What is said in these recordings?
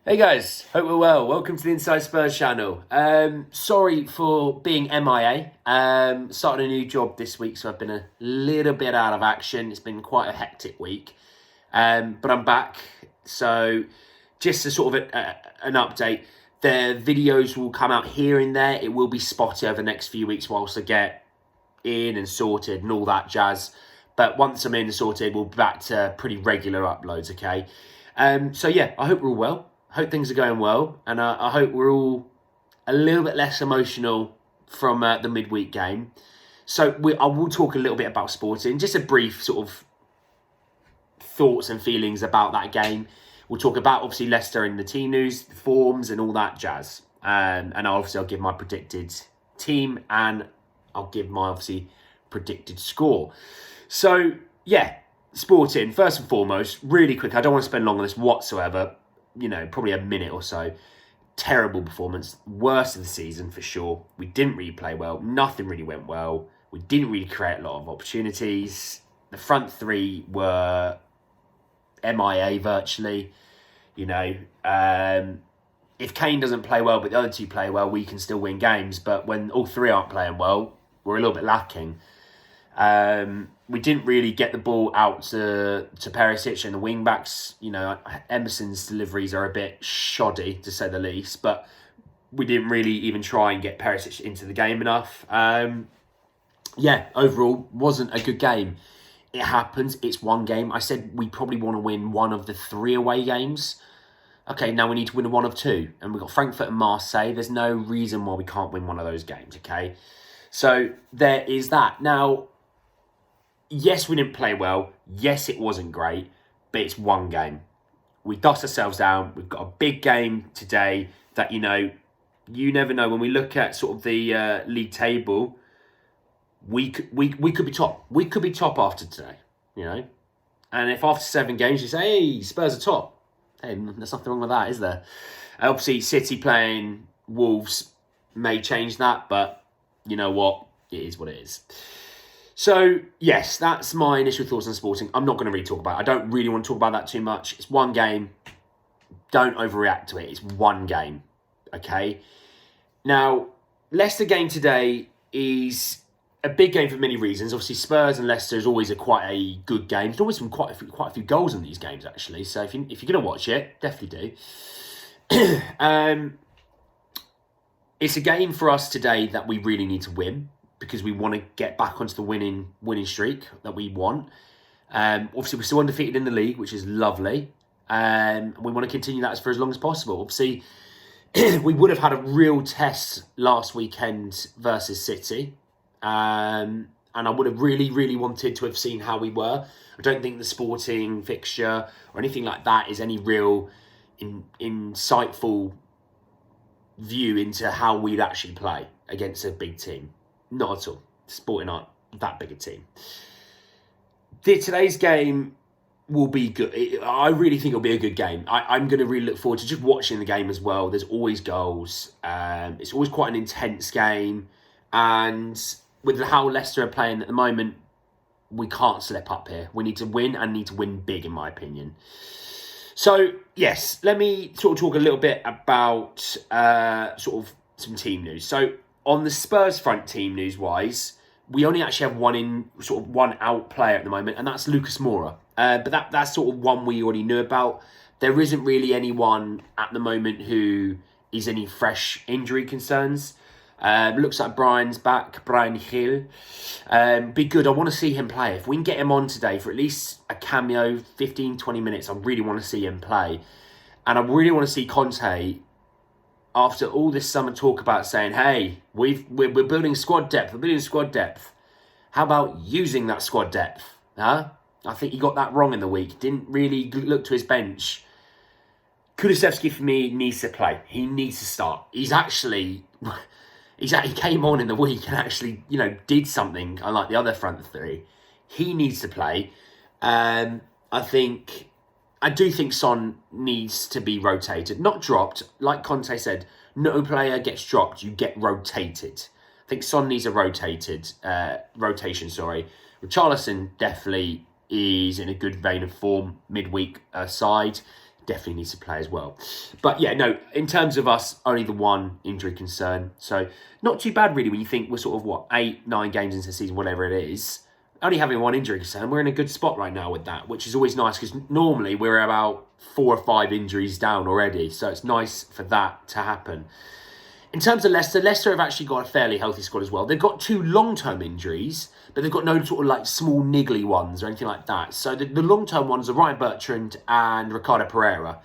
Hey guys, hope we're well. Welcome to the Inside Spurs channel. Sorry for being MIA. Started a new job this week, so I've been a little bit out of action. It's been quite a hectic week, but I'm back. So just a sort of an update. The videos will come out here and there. It will be spotty over the next few weeks whilst I get in and sorted and all that jazz. But once I'm in and sorted, we'll be back to pretty regular uploads, okay? So yeah, I hope we're all well. Hope things are going well, and I hope we're all a little bit less emotional from the midweek game. So I will talk a little bit about Sporting, just a brief sort of thoughts and feelings about that game. We'll talk about obviously Leicester and the team news, the forms, and all that jazz. And obviously I'll give my predicted team, and I'll give my obviously predicted score. So yeah, Sporting first and foremost, really quick. I don't want to spend long on this whatsoever. Probably a minute or so. Terrible performance. Worst of the season for sure. We didn't really play well. Nothing really went well. We didn't really create a lot of opportunities. The front three were MIA virtually. If Kane doesn't play well, but the other two play well, we can still win games. But when all three aren't playing well, we're a little bit lacking. We didn't really get the ball out to Perisic and the wing-backs. Emerson's deliveries are a bit shoddy, to say the least. But we didn't really even try and get Perisic into the game enough. Overall, wasn't a good game. It happens. It's one game. I said we probably want to win one of the 3 away games. Okay, now we need to win one of 2. And we've got Frankfurt and Marseille. There's no reason why we can't win one of those games, okay? So there is that. Now, yes, we didn't play well. Yes, it wasn't great, but it's one game. We dust ourselves down. We've got a big game today that, you never know. When we look at sort of the league table, we could be top. We could be top after today, And if after 7 games you say, hey, Spurs are top, hey, there's nothing wrong with that, is there? Obviously, City playing Wolves may change that, but you know what? It is what it is. So, yes, that's my initial thoughts on Sporting. I'm not going to really talk about it. I don't really want to talk about that too much. It's one game. Don't overreact to it. It's one game, okay? Now, Leicester game today is a big game for many reasons. Obviously, Spurs and Leicester is always quite a good game. There's always been quite a few goals in these games, actually. So if you're going to watch it, definitely do. It's a game for us today that we really need to win, because we want to get back onto the winning streak that we want. Obviously, we're still undefeated in the league, which is lovely. We want to continue that for as long as possible. Obviously, we would have had a real test last weekend versus City. And I would have really, really wanted to have seen how we were. I don't think the Sporting fixture or anything like that is any real insightful view into how we'd actually play against a big team. Not at all. Sporting aren't that big a team. Today's game will be good. I really think it'll be a good game. I'm going to really look forward to just watching the game as well. There's always goals. It's always quite an intense game. And with how Leicester are playing at the moment, we can't slip up here. We need to win, and need to win big, in my opinion. So, yes, let me sort of talk a little bit about sort of some team news. So, on the Spurs front, team news-wise, we only actually have one out player at the moment, and that's Lucas Moura. But that's sort of one we already knew about. There isn't really anyone at the moment who is any fresh injury concerns. Looks like Brian's back, Brian Hill. Be good. I want to see him play. If we can get him on today for at least a cameo, 15, 20 minutes, I really want to see him play. And I really want to see Conte, after all this summer talk about saying, hey, we're building squad depth, how about using that squad depth? Huh? I think he got that wrong in the week. Didn't really look to his bench. Kulusevski, for me, needs to play. He needs to start. He came on in the week and actually, did something unlike the other front three. He needs to play. I do think Son needs to be rotated, not dropped. Like Conte said, no player gets dropped, you get rotated. I think Son needs a rotation. Richarlison definitely is in a good vein of form midweek side. definitely needs to play as well. But yeah, no, in terms of us, only the one injury concern. So not too bad really when you think we're sort of, 8, 9 games into the season, whatever it is. Only having one injury concern, we're in a good spot right now with that, which is always nice because normally we're about 4 or 5 injuries down already. So it's nice for that to happen. In terms of Leicester, Leicester have actually got a fairly healthy squad as well. They've got 2 long-term injuries, but they've got no sort of like small niggly ones or anything like that. So the long-term ones are Ryan Bertrand and Ricardo Pereira,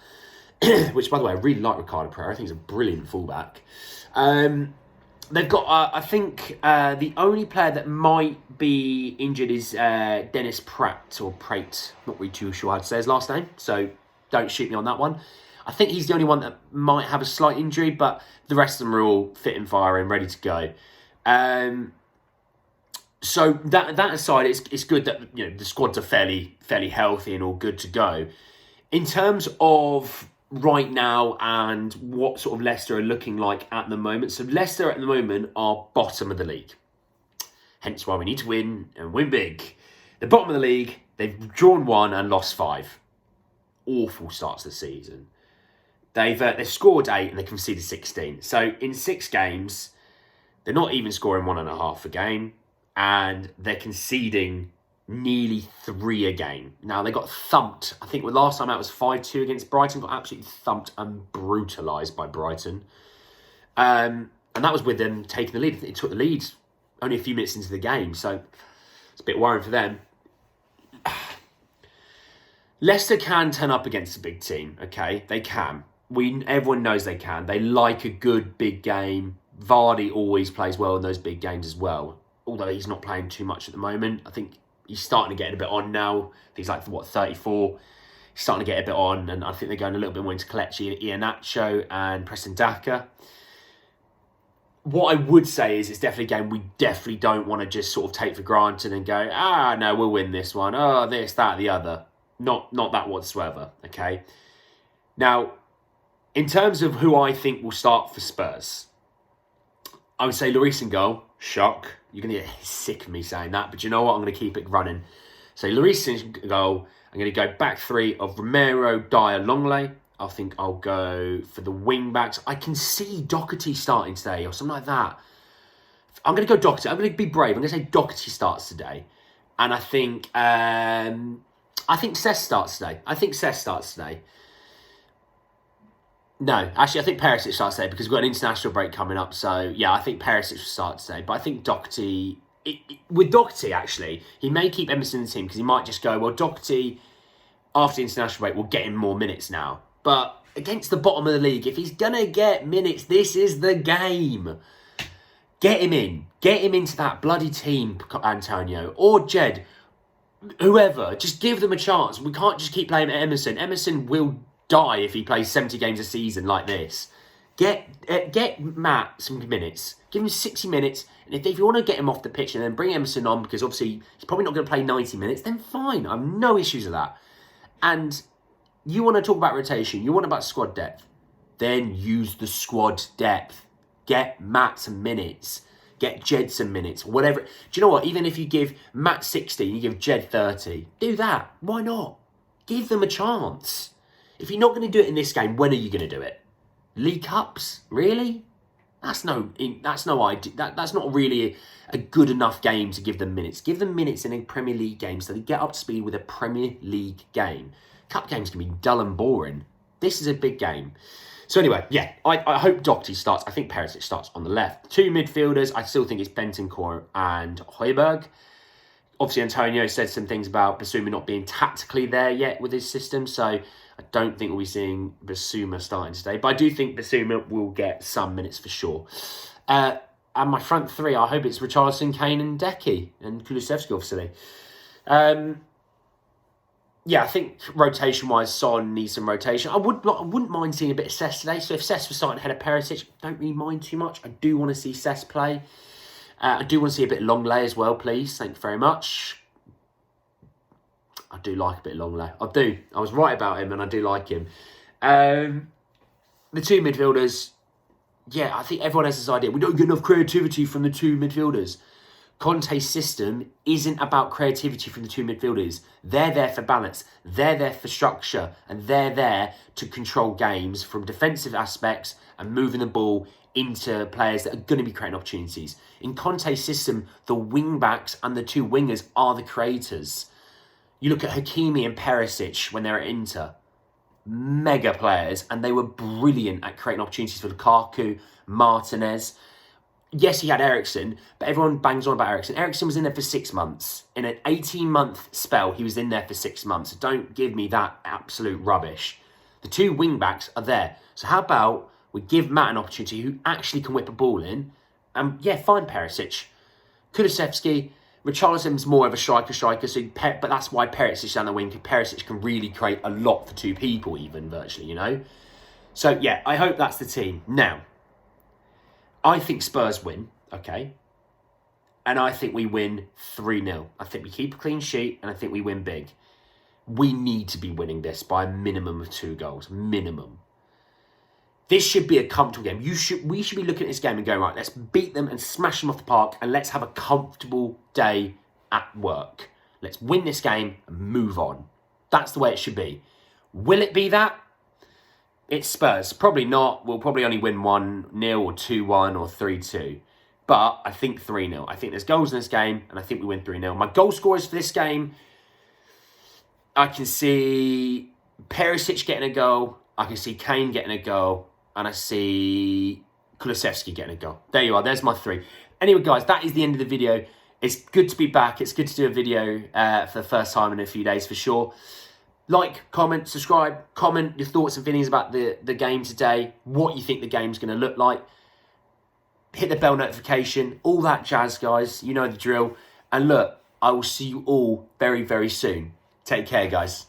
which, by the way, I really like Ricardo Pereira. I think he's a brilliant fullback. They've got, I think, the only player that might be injured is Dennis Pratt, or Prate. Not really too sure how to say his last name, so don't shoot me on that one. I think he's the only one that might have a slight injury, but the rest of them are all fit and firing, ready to go. So that aside, it's good that the squads are fairly healthy and all good to go. In terms of right now and what sort of Leicester are looking like at the moment, so Leicester at the moment are bottom of the league. Hence why we need to win and win big. The bottom of the league, they've drawn 1 and lost 5. Awful starts to the season. They've scored 8 and they conceded 16. So in 6 games, they're not even scoring 1.5 a game, and they're conceding nearly 3 a game. Now, they got thumped. I think the last time out was 5-2 against Brighton. Got absolutely thumped and brutalised by Brighton. And that was with them taking the lead. They took the lead only a few minutes into the game. So it's a bit worrying for them. Leicester can turn up against a big team, okay? They can. Everyone knows they can. They like a good big game. Vardy always plays well in those big games as well. Although he's not playing too much at the moment. I think he's starting to get a bit on now. He's like, 34? He's starting to get a bit on. And I think they're going a little bit more into Kelechi, Iheanacho and Preston Daka. What I would say is it's definitely a game we definitely don't want to just sort of take for granted and go, no, we'll win this one. Oh, this, that, the other. Not that whatsoever, okay? Now, in terms of who I think will start for Spurs, I would say Lloris in goal. Shock. You're going to get sick of me saying that, but you know what? I'm going to keep it running. So Lloris in goal. I'm going to go back 3 of Romero, Dyer, Longley. I think I'll go for the wing backs. I can see Doherty starting today or something like that. I'm going to go Doherty. I'm going to be brave. I'm going to say Doherty starts today. And I think Cess starts today. No, actually, I think Perisic starts today because we've got an international break coming up. So, yeah, I think Perisic will start today. But I think Doherty... with Doherty, actually, he may keep Emerson in the team because he might just go, well, Doherty, after the international break, will get him more minutes now. But against the bottom of the league, if he's going to get minutes, this is the game. Get him in. Get him into that bloody team, Antonio. Or Jed. Whoever. Just give them a chance. We can't just keep playing Emerson. Emerson will die if he plays 70 games a season like this. Get Matt some minutes. Give him 60 minutes. And if you want to get him off the pitch and then bring Emerson on, because obviously he's probably not going to play 90 minutes, then fine. I have no issues with that. And you want to talk about rotation, you want about squad depth, then use the squad depth. Get Matt some minutes. Get Jed some minutes. Whatever. Do you know what? Even if you give Matt 60 and you give Jed 30, do that. Why not? Give them a chance. If you're not going to do it in this game, when are you going to do it? League Cups? Really? That's not really a good enough game to give them minutes. Give them minutes in a Premier League game so they get up to speed with a Premier League game. Cup games can be dull and boring. This is a big game. So anyway, yeah, I hope Doherty starts. I think Perisic starts on the left. 2 midfielders, I still think it's Bentancur and Højbjerg. Obviously, Antonio said some things about Basuma not being tactically there yet with his system, so I don't think we'll be seeing Basuma starting today. But I do think Basuma will get some minutes for sure. And my front 3, I hope it's Richarlison, Kane and Decky. And Kulusevski, obviously. Yeah, I think rotation-wise, Son needs some rotation. I wouldn't mind seeing a bit of Cess today. So if Cess was starting ahead of Perisic, don't really mind too much. I do want to see Cess play. I do want to see a bit of Longley as well, please. Thank you very much. I do like a bit of Longley. I do. I was right about him and I do like him. The 2 midfielders, yeah, I think everyone has this idea. We don't get enough creativity from the 2 midfielders. Conte's system isn't about creativity from the two midfielders. They're there for balance, they're there for structure, and they're there to control games from defensive aspects and moving the ball into players that are going to be creating opportunities. In Conte's system, the wing-backs and the two wingers are the creators. You look at Hakimi and Perisic when they're at Inter. Mega players, and they were brilliant at creating opportunities for Lukaku, Martinez. Yes, he had Eriksen, but everyone bangs on about Eriksen. Eriksen was in there for 6 months. In an 18-month spell, he was in there for 6 months. So don't give me that absolute rubbish. The two wing-backs are there. So how about we give Matt an opportunity who actually can whip a ball in? And yeah, fine Perisic. Kulusevski, Richarlison's more of a striker, but that's why Perisic down the wing. Perisic can really create a lot for two people, even virtually, you know? So yeah, I hope that's the team. Now, I think Spurs win, okay? And I think we win 3-0. I think we keep a clean sheet, and I think we win big. We need to be winning this by a minimum of 2 goals. Minimum. This should be a comfortable game. We should be looking at this game and going, right, let's beat them and smash them off the park, and let's have a comfortable day at work. Let's win this game and move on. That's the way it should be. Will it be that? It's Spurs. Probably not. We'll probably only win 1-0 or 2-1 or 3-2. But I think 3-0. I think there's goals in this game, and I think we win 3-0. My goal scorers for this game, I can see Perisic getting a goal. I can see Kane getting a goal. And I see Kulusevski getting a goal. There you are. There's my 3. Anyway, guys, that is the end of the video. It's good to be back. It's good to do a video for the first time in a few days, for sure. Like, comment, subscribe, comment your thoughts and feelings about the game today, what you think the game's going to look like. Hit the bell notification, all that jazz, guys. You know the drill. And look, I will see you all very, very soon. Take care, guys.